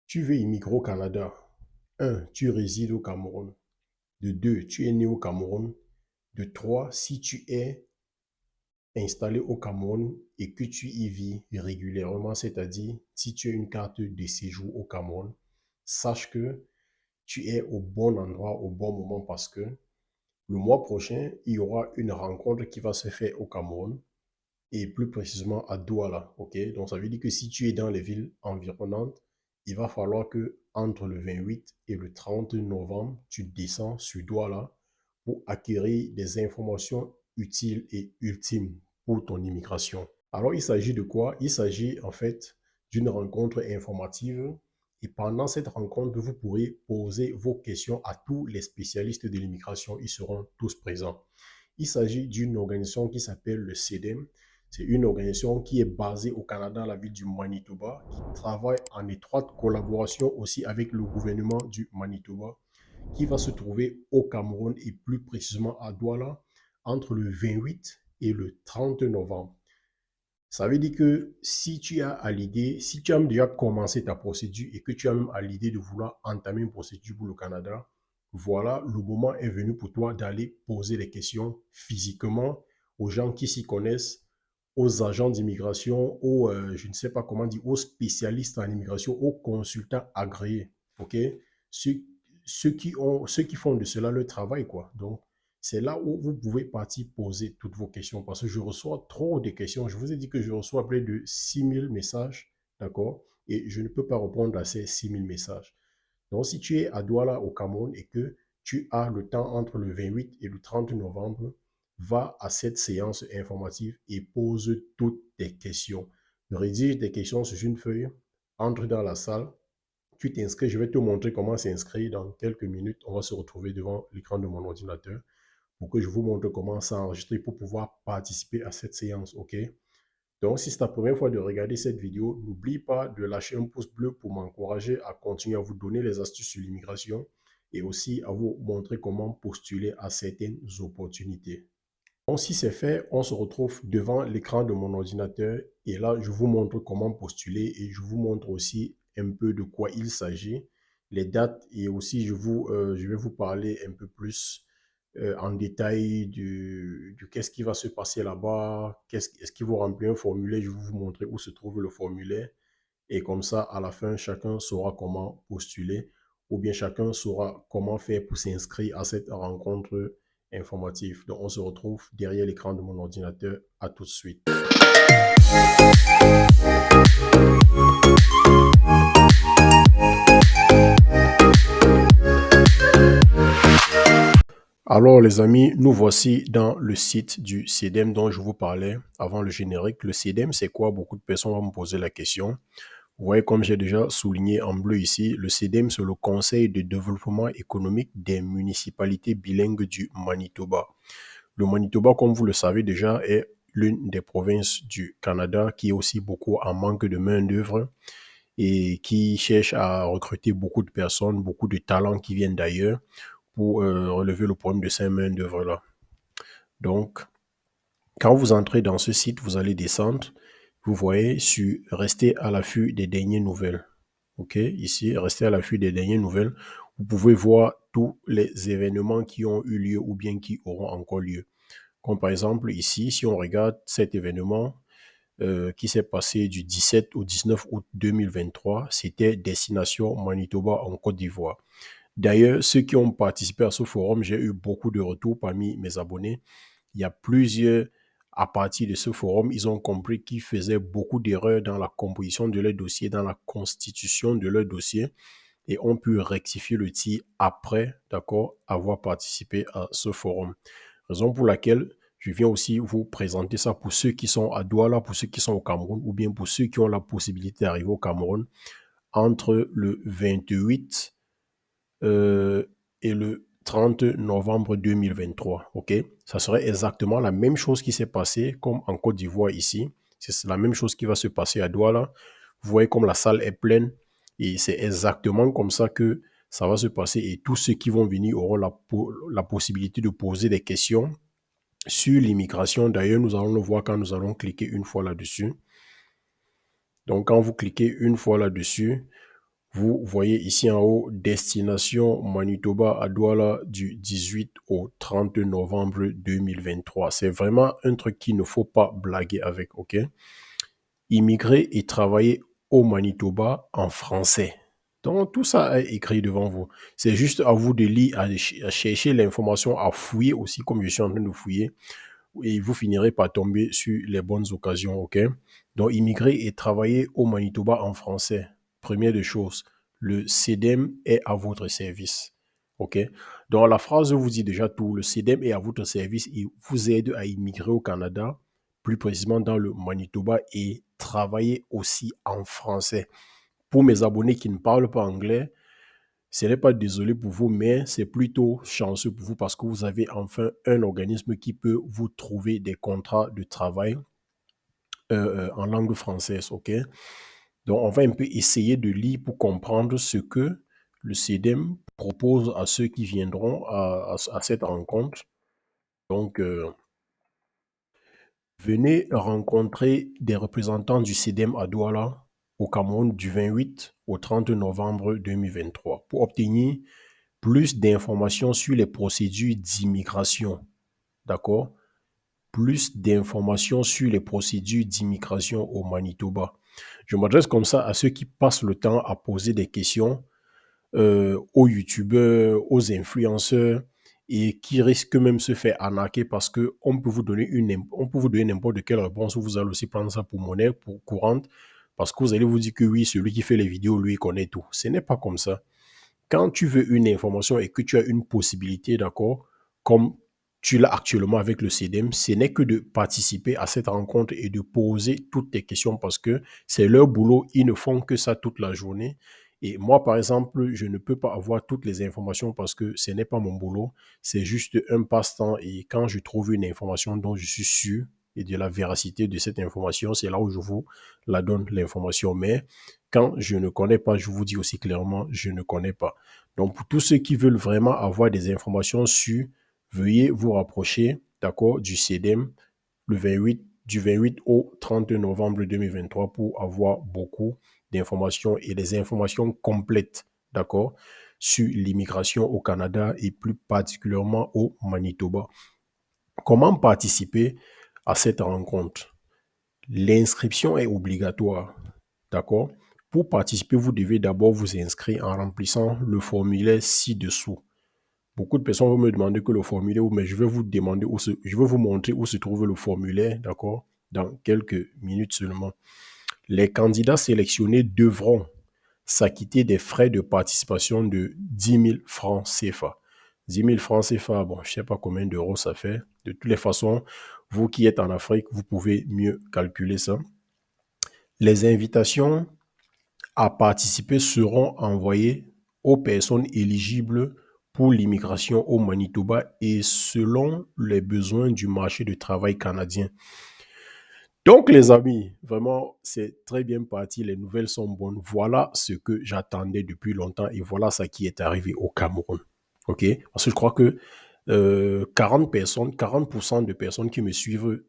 Tu veux immigrer au Canada. Un, tu résides au Cameroun. De deux, tu es né au Cameroun. De trois, si tu es installé au Cameroun et que tu y vis régulièrement, c'est-à-dire si tu as une carte de séjour au Cameroun, sache que tu es au bon endroit au bon moment parce que le mois prochain, il y aura une rencontre qui va se faire au Cameroun et plus précisément à Douala. Ok, donc ça veut dire que si tu es dans les villes environnantes, il va falloir que entre le 28 et le 30 novembre, tu descends sur Douala pour acquérir des informations utiles et ultimes pour ton immigration. Alors, il s'agit de quoi? Il s'agit en fait d'une rencontre informative et pendant cette rencontre, vous pourrez poser vos questions à tous les spécialistes de l'immigration. Ils seront tous présents. Il s'agit d'une organisation qui s'appelle le CEDEM. C'est une organisation qui est basée au Canada, à la ville du Manitoba, qui travaille en étroite collaboration aussi avec le gouvernement du Manitoba, qui va se trouver au Cameroun et plus précisément à Douala entre le 28 et le 30 novembre. Ça veut dire que si tu as à l'idée, si tu as déjà commencé ta procédure et que tu as même à l'idée de vouloir entamer une procédure pour le Canada, voilà, le moment est venu pour toi d'aller poser les questions physiquement aux gens qui s'y connaissent, aux agents d'immigration, aux, je ne sais pas comment dire, aux spécialistes en immigration, aux consultants agréés, ok? Ceux, ceux qui font de cela leur travail, quoi. Donc, c'est là où vous pouvez partir poser toutes vos questions parce que je reçois trop de questions. Je vous ai dit que je reçois près de 6000 messages, d'accord? Et je ne peux pas répondre à ces 6000 messages. Donc, si tu es à Douala, au Cameroun, et que tu as le temps entre le 28 et le 30 novembre, va à cette séance informative et pose toutes tes questions. Rédige tes questions sur une feuille, entre dans la salle, tu t'inscris, je vais te montrer comment s'inscrire dans quelques minutes. On va se retrouver devant l'écran de mon ordinateur pour que je vous montre comment s'enregistrer pour pouvoir participer à cette séance, ok? Donc, si c'est ta première fois de regarder cette vidéo, n'oublie pas de lâcher un pouce bleu pour m'encourager à continuer à vous donner les astuces sur l'immigration et aussi à vous montrer comment postuler à certaines opportunités. Donc, si c'est fait, on se retrouve devant l'écran de mon ordinateur et là, je vous montre comment postuler et je vous montre aussi un peu de quoi il s'agit, les dates et aussi je vais vous parler un peu plus en détail du qu'est-ce qui va se passer là-bas, est-ce qu'il faut remplir un formulaire, je vais vous montrer où se trouve le formulaire et comme ça, à la fin, chacun saura comment postuler ou bien chacun saura comment faire pour s'inscrire à cette rencontre informative. Donc, on se retrouve derrière l'écran de mon ordinateur. À tout de suite. Alors, les amis, nous voici dans le site du CEDEM dont je vous parlais avant le générique. Le CEDEM, c'est quoi? Beaucoup de personnes vont me poser la question. Vous voyez, comme j'ai déjà souligné en bleu ici, le CEDEM, c'est le Conseil de développement économique des municipalités bilingues du Manitoba. Le Manitoba, comme vous le savez déjà, est l'une des provinces du Canada qui est aussi beaucoup en manque de main-d'œuvre et qui cherche à recruter beaucoup de personnes, beaucoup de talents qui viennent d'ailleurs pour relever le problème de ces main-d'œuvre-là. Donc, quand vous entrez dans ce site, vous allez descendre. Vous voyez sur rester à l'affût des dernières nouvelles. OK, ici, restez à l'affût des dernières nouvelles. Vous pouvez voir tous les événements qui ont eu lieu ou bien qui auront encore lieu. Comme par exemple ici, si on regarde cet événement qui s'est passé du 17 au 19 août 2023, c'était Destination Manitoba en Côte d'Ivoire. D'ailleurs, ceux qui ont participé à ce forum, j'ai eu beaucoup de retours parmi mes abonnés. Il y a plusieurs, à partir de ce forum, ils ont compris qu'ils faisaient beaucoup d'erreurs dans la composition de leur dossier, dans la constitution de leur dossier et ont pu rectifier le tir après, d'accord, avoir participé à ce forum. Raison pour laquelle je viens aussi vous présenter ça pour ceux qui sont à Douala, pour ceux qui sont au Cameroun ou bien pour ceux qui ont la possibilité d'arriver au Cameroun entre le 28 euh, et le 30 novembre 2023. OK? Ça serait exactement la même chose qui s'est passée comme en Côte d'Ivoire ici. C'est la même chose qui va se passer à Douala. Vous voyez comme la salle est pleine et c'est exactement comme ça que ça va se passer et tous ceux qui vont venir auront la possibilité de poser des questions sur l'immigration. D'ailleurs, nous allons le voir quand nous allons cliquer une fois là-dessus. Donc, quand vous cliquez une fois là-dessus, Vous voyez ici en haut, destination Manitoba à Douala du 18 au 30 novembre 2023. C'est vraiment un truc qu'il ne faut pas blaguer avec, ok? Immigrer et travailler au Manitoba en français. Donc, tout ça est écrit devant vous. C'est juste à vous de lire, à chercher l'information, à fouiller aussi, comme je suis en train de fouiller, et vous finirez par tomber sur les bonnes occasions, ok? Donc, immigrer et travailler au Manitoba en français. Première des choses, le CEDEM est à votre service, ok? Donc, la phrase vous dit déjà tout. Le CEDEM est à votre service. Il vous aide à immigrer au Canada, plus précisément dans le Manitoba, et travailler aussi en français. Pour mes abonnés qui ne parlent pas anglais, ce n'est pas désolé pour vous, mais c'est plutôt chanceux pour vous parce que vous avez enfin un organisme qui peut vous trouver des contrats de travail en langue française, ok? Donc, on va un peu essayer de lire pour comprendre ce que le CEDEM propose à ceux qui viendront à cette rencontre. Donc, venez rencontrer des représentants du CEDEM à Douala, au Cameroun, du 28 au 30 novembre 2023 pour obtenir plus d'informations sur les procédures d'immigration. D'accord? Plus d'informations sur les procédures d'immigration au Manitoba. Je m'adresse comme ça à ceux qui passent le temps à poser des questions aux youtubeurs, aux influenceurs et qui risquent même de se faire arnaquer parce qu'on peut vous donner on peut vous donner n'importe quelle réponse ou vous allez aussi prendre ça pour monnaie, pour courante, parce que vous allez vous dire que oui, celui qui fait les vidéos, lui, il connaît tout. Ce n'est pas comme ça. Quand tu veux une information et que tu as une possibilité, d'accord, comme tu l'as actuellement avec le CEDEM, ce n'est que de participer à cette rencontre et de poser toutes tes questions parce que c'est leur boulot, ils ne font que ça toute la journée. Et moi, par exemple, je ne peux pas avoir toutes les informations parce que ce n'est pas mon boulot, c'est juste un passe-temps. Et quand je trouve une information dont je suis sûr et de la véracité de cette information, c'est là où je vous la donne, l'information. Mais quand je ne connais pas, je vous dis aussi clairement, je ne connais pas. Donc, pour tous ceux qui veulent vraiment avoir des informations sur, veuillez vous rapprocher, d'accord, du CEDEM du 28 au 30 novembre 2023 pour avoir beaucoup d'informations et des informations complètes, d'accord, sur l'immigration au Canada et plus particulièrement au Manitoba. Comment participer à cette rencontre? L'inscription est obligatoire. D'accord? Pour participer, vous devez d'abord vous inscrire en remplissant le formulaire ci-dessous. Beaucoup de personnes vont me demander que le formulaire, mais je vais vous demander je vais vous montrer où se trouve le formulaire, d'accord? Dans quelques minutes seulement. Les candidats sélectionnés devront s'acquitter des frais de participation de 10 000 francs CFA. 10 000 francs CFA, bon, je ne sais pas combien d'euros ça fait. De toutes les façons, vous qui êtes en Afrique, vous pouvez mieux calculer ça. Les invitations à participer seront envoyés aux personnes éligibles pour l'immigration au Manitoba et selon les besoins du marché du travail canadien. Donc, les amis, vraiment, c'est très bien parti. Les nouvelles sont bonnes. Voilà ce que j'attendais depuis longtemps et voilà ce qui est arrivé au Cameroun. OK? Parce que je crois que 40 personnes, 40% de personnes qui me suivent,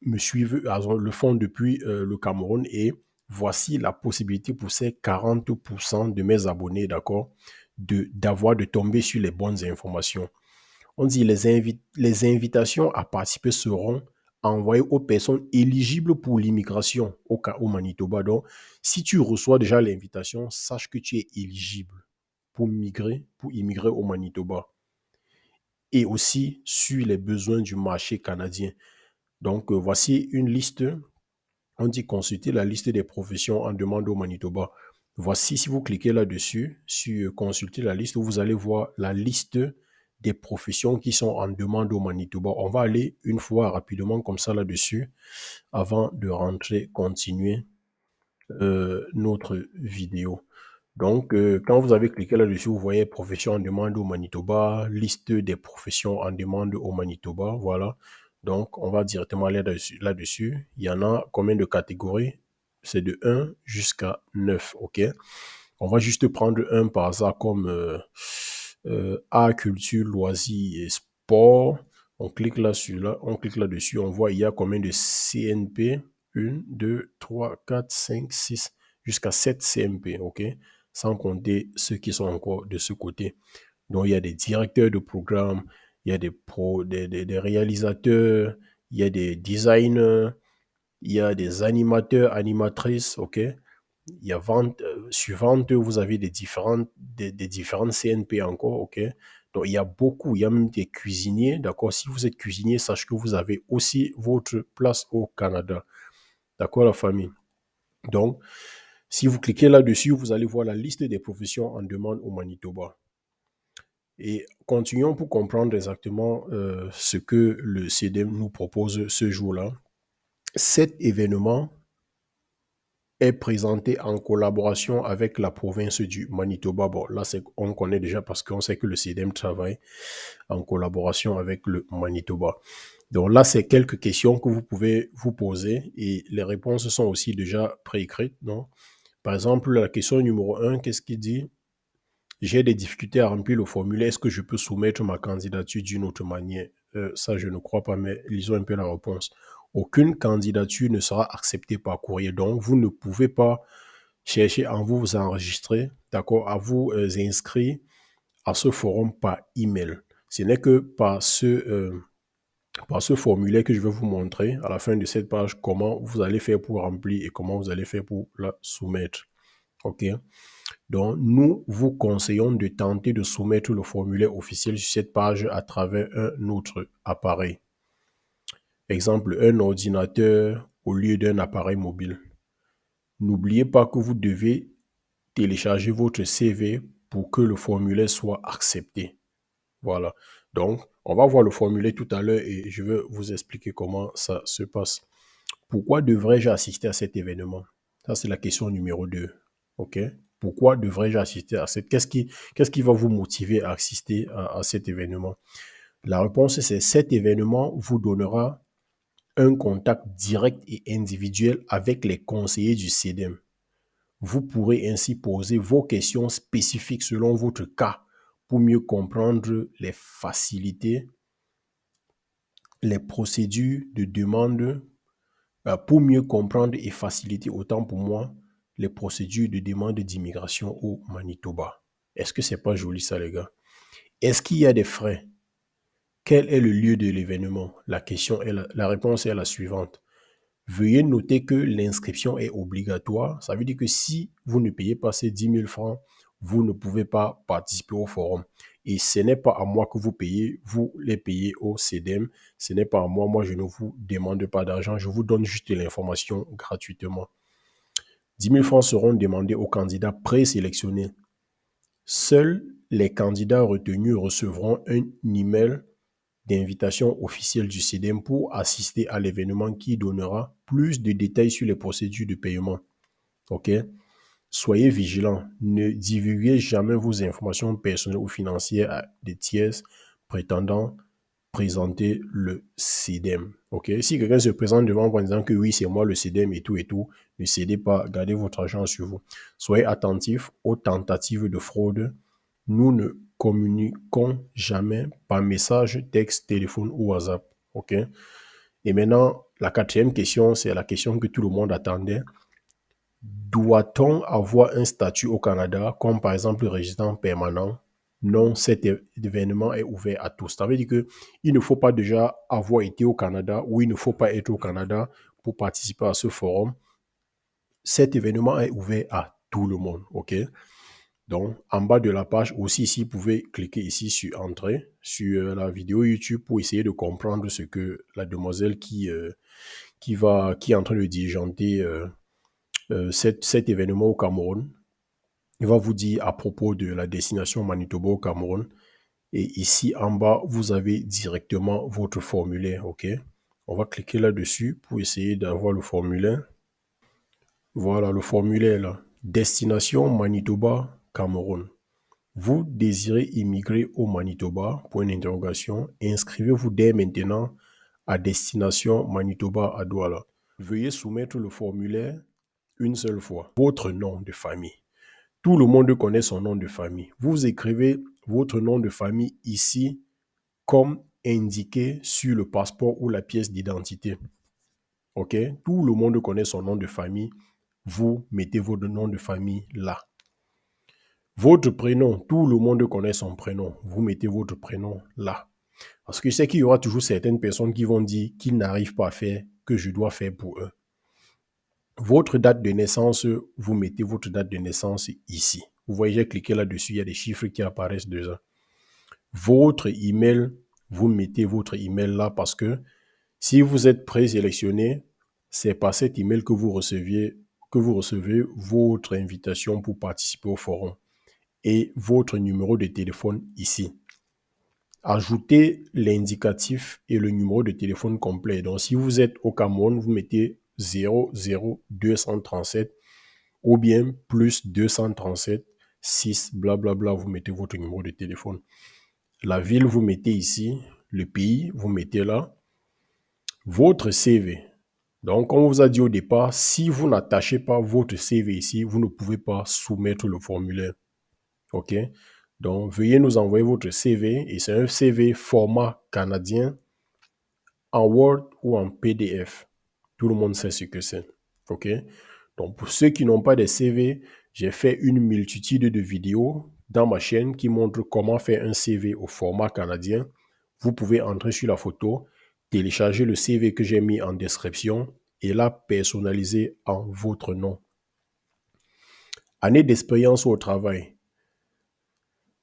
le font depuis le Cameroun et voici la possibilité pour ces 40% de mes abonnés, d'accord, de tomber sur les bonnes informations. On dit les invitations à participer seront envoyées aux personnes éligibles pour l'immigration au Manitoba. Donc, si tu reçois déjà l'invitation, sache que tu es éligible pour immigrer au Manitoba et aussi sur les besoins du marché canadien. Donc, voici une liste. On dit consulter la liste des professions en demande au Manitoba. Voici, si vous cliquez là-dessus, sur consulter la liste, vous allez voir la liste des professions qui sont en demande au Manitoba. On va aller une fois rapidement comme ça là-dessus avant de rentrer, continuer notre vidéo. Donc, quand vous avez cliqué là-dessus, vous voyez profession en demande au Manitoba, liste des professions en demande au Manitoba, voilà. Donc, on va directement aller là-dessus. Il y en a combien de catégories? C'est de 1 jusqu'à 9, ok? On va juste prendre un par hasard comme art, culture, loisirs et sport. On clique là, on clique là-dessus, on voit il y a combien de CNP? 1, 2, 3, 4, 5, 6, jusqu'à 7 CMP, ok? sans compter ceux qui sont encore de ce côté. Donc, il y a des directeurs de programme, il y a des réalisateurs, il y a des designers, il y a des animateurs, animatrices, ok? Il y a suivante, vous avez des différentes CNP encore, ok? Donc, il y a beaucoup, il y a même des cuisiniers, d'accord? Si vous êtes cuisinier, sachez que vous avez aussi votre place au Canada, d'accord, la famille? Donc, si vous cliquez là-dessus, vous allez voir la liste des professions en demande au Manitoba. Et continuons pour comprendre exactement ce que le CDM nous propose ce jour-là. Cet événement est présenté en collaboration avec la province du Manitoba. Bon, là, on connaît déjà parce qu'on sait que le CDM travaille en collaboration avec le Manitoba. Donc là, c'est quelques questions que vous pouvez vous poser et les réponses sont aussi déjà préécrites. Non? Par exemple, la question numéro 1, qu'est-ce qu'il dit? J'ai des difficultés à remplir le formulaire. Est-ce que je peux soumettre ma candidature d'une autre manière? Ça, je ne crois pas, mais lisons un peu la réponse. Aucune candidature ne sera acceptée par courrier. Donc, vous ne pouvez pas chercher à vous enregistrer, d'accord, à vous inscrire à ce forum par email. Ce n'est que par ce formulaire que je vais vous montrer à la fin de cette page comment vous allez faire pour remplir et comment vous allez faire pour la soumettre. OK? Donc, nous vous conseillons de tenter de soumettre le formulaire officiel sur cette page à travers un autre appareil. Exemple, un ordinateur au lieu d'un appareil mobile. N'oubliez pas que vous devez télécharger votre CV pour que le formulaire soit accepté. Voilà. Donc, on va voir le formulaire tout à l'heure et je vais vous expliquer comment ça se passe. Pourquoi devrais-je assister à cet événement? Ça, c'est la question numéro 2. OK? Pourquoi devrais-je assister à cette... Qu'est-ce qui va vous motiver à assister à cet événement? La réponse, c'est cet événement vous donnera un contact direct et individuel avec les conseillers du CDM. Vous pourrez ainsi poser vos questions spécifiques selon votre cas pour mieux comprendre les facilités, les procédures de demande, pour mieux comprendre et faciliter autant pour moi les procédures de demande d'immigration au Manitoba. Est-ce que c'est pas joli ça, les gars? Est-ce qu'il y a des frais? Quel est le lieu de l'événement? La réponse est la suivante. Veuillez noter que l'inscription est obligatoire. Ça veut dire que si vous ne payez pas ces 10 000 francs, vous ne pouvez pas participer au forum. Et ce n'est pas à moi que vous payez, vous les payez au CDM. Ce n'est pas à moi, moi je ne vous demande pas d'argent, je vous donne juste l'information gratuitement. 10 000 francs seront demandés aux candidats présélectionnés. Seuls les candidats retenus recevront un email d'invitation officielle du CDM pour assister à l'événement qui donnera plus de détails sur les procédures de paiement. OK? Soyez vigilants. Ne divulguez jamais vos informations personnelles ou financières à des tiers prétendant présenter le CDM. OK? Si quelqu'un se présente devant vous en disant que oui, c'est moi le CDM et tout, ne cédez pas, gardez votre argent sur vous. Soyez attentifs aux tentatives de fraude. Nous ne communiquons jamais par message, texte, téléphone ou WhatsApp. OK? Et maintenant, la quatrième question, c'est la question que tout le monde attendait. Doit-on avoir un statut au Canada, comme par exemple résident permanent? Non, cet événement est ouvert à tous. Ça veut dire qu'il ne faut pas déjà avoir été au Canada ou il ne faut pas être au Canada pour participer à ce forum. Cet événement est ouvert à tout le monde. OK? Donc, en bas de la page aussi, ici, vous pouvez cliquer ici sur Entrer, sur la vidéo YouTube pour essayer de comprendre ce que la demoiselle qui est en train de diligenter cet événement au Cameroun, il va vous dire à propos de la destination Manitoba au Cameroun. Et ici, en bas, vous avez directement votre formulaire, OK? On va cliquer là-dessus pour essayer d'avoir le formulaire. Voilà le formulaire là. Destination Manitoba, Cameroun. Vous désirez immigrer au Manitoba? Point d'interrogation. Inscrivez-vous dès maintenant à destination Manitoba à Douala. Veuillez soumettre le formulaire une seule fois. Votre nom de famille. Tout le monde connaît son nom de famille. Vous écrivez votre nom de famille ici comme indiqué sur le passeport ou la pièce d'identité. OK? Tout le monde connaît son nom de famille. Vous mettez votre nom de famille là. Votre prénom, tout le monde connaît son prénom. Vous mettez votre prénom là. Parce que je sais qu'il y aura toujours certaines personnes qui vont dire qu'ils n'arrivent pas à faire, que je dois faire pour eux. Votre date de naissance, vous mettez votre date de naissance ici. Vous voyez, j'ai cliqué là-dessus, il y a des chiffres qui apparaissent déjà. Votre email, vous mettez votre email là parce que si vous êtes présélectionné, c'est par cet email que vous recevez votre invitation pour participer au forum et votre numéro de téléphone ici. Ajoutez l'indicatif et le numéro de téléphone complet. Donc, si vous êtes au Cameroun, vous mettez 00237 ou bien plus 237 6 blablabla, vous mettez votre numéro de téléphone. La ville, vous mettez ici. Le pays, vous mettez là. Votre CV. Donc, comme on vous a dit au départ, si vous n'attachez pas votre CV ici, vous ne pouvez pas soumettre le formulaire. OK? Donc, veuillez nous envoyer votre CV et c'est un CV format canadien en Word ou en PDF. Tout le monde sait ce que c'est. OK? Donc, pour ceux qui n'ont pas de CV, j'ai fait une multitude de vidéos dans ma chaîne qui montrent comment faire un CV au format canadien. Vous pouvez entrer sur la photo, télécharger le CV que j'ai mis en description et la personnaliser en votre nom. Année d'expérience au travail.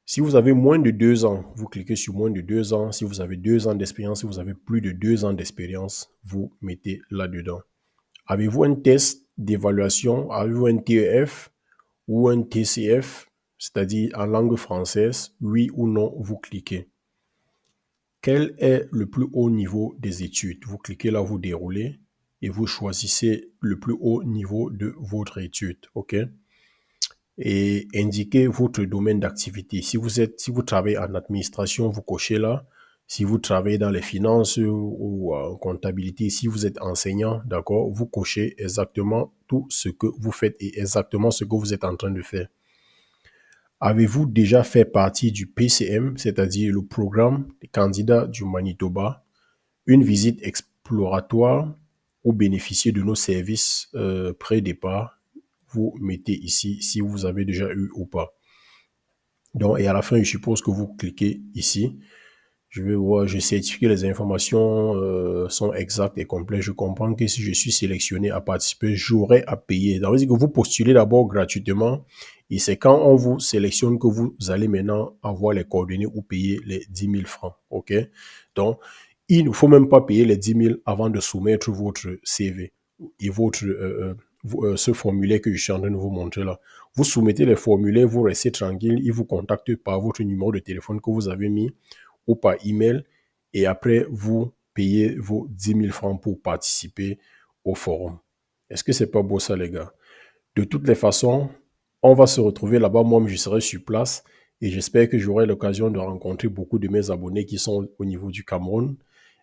Si vous avez moins de 2 ans, vous cliquez sur moins de 2 ans. Si vous avez 2 ans d'expérience, si vous avez plus de 2 ans d'expérience, vous mettez là-dedans. Avez-vous un test d'évaluation? Avez-vous un TEF ou un TCF, c'est-à-dire en langue française? Oui ou non, vous cliquez. Quel est le plus haut niveau des études? Vous cliquez là, vous déroulez et vous choisissez le plus haut niveau de votre étude. OK? Et indiquez votre domaine d'activité. Si vous travaillez en administration, vous cochez là. Si vous travaillez dans les finances ou en comptabilité, si vous êtes enseignant, d'accord, vous cochez exactement tout ce que vous faites et exactement ce que vous êtes en train de faire. Avez-vous déjà fait partie du PCM, c'est-à-dire le programme des candidats du Manitoba, une visite exploratoire ou bénéficier de nos services pré-départ? Vous mettez ici si vous avez déjà eu ou pas. Donc, et à la fin, je suppose que vous cliquez ici. Je vais voir, je certifie que les informations sont exactes et complètes. Je comprends que si je suis sélectionné à participer, j'aurai à payer. Ça veut dire que vous postulez d'abord gratuitement et c'est quand on vous sélectionne que vous allez maintenant avoir les coordonnées ou payer les 10 000 francs. OK? Donc, il ne faut même pas payer les 10 000 avant de soumettre votre CV et ce formulaire que je suis en train de vous montrer là. Vous soumettez les formulaires, vous restez tranquille, ils vous contactent par votre numéro de téléphone que vous avez mis ou par email et après vous payez vos 10 000 francs pour participer au forum. Est-ce que c'est pas beau ça les gars? De toutes les façons, on va se retrouver là-bas, moi je serai sur place et j'espère que j'aurai l'occasion de rencontrer beaucoup de mes abonnés qui sont au niveau du Cameroun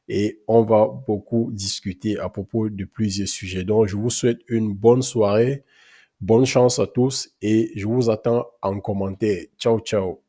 et on va beaucoup discuter à propos de plusieurs sujets. Donc je vous souhaite une bonne soirée, bonne chance à tous et je vous attends en commentaire. Ciao, ciao.